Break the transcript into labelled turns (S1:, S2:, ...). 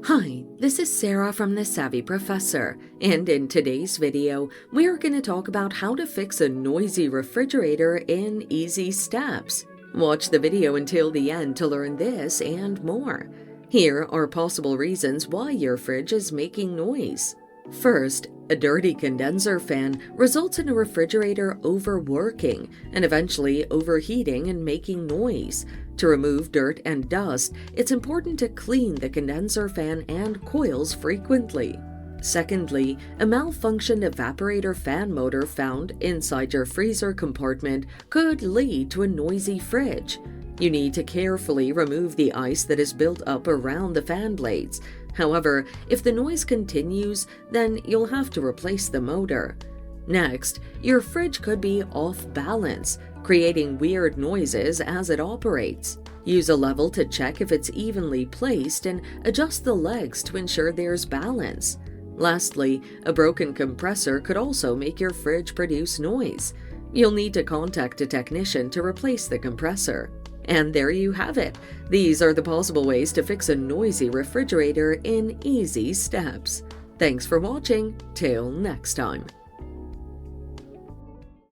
S1: Hi, this is Sarah from The Savvy Professor, and in today's video, we're going to talk about how to fix a noisy refrigerator in easy steps. Watch the video until the end to learn this and more. Here are possible reasons why your fridge is making noise. First, a dirty condenser fan results in a refrigerator overworking and eventually overheating and making noise. To remove dirt and dust, it's important to clean the condenser fan and coils frequently. Secondly, a malfunctioned evaporator fan motor found inside your freezer compartment could lead to a noisy fridge. You need to carefully remove the ice that is built up around the fan blades. However, if the noise continues, then you'll have to replace the motor. Next, your fridge could be off balance, creating weird noises as it operates. Use a level to check if it's evenly placed and adjust the legs to ensure there's balance. Lastly, a broken compressor could also make your fridge produce noise. You'll need to contact a technician to replace the compressor. And there you have it. These are the possible ways to fix a noisy refrigerator in easy steps. Thanks for watching. Till next time.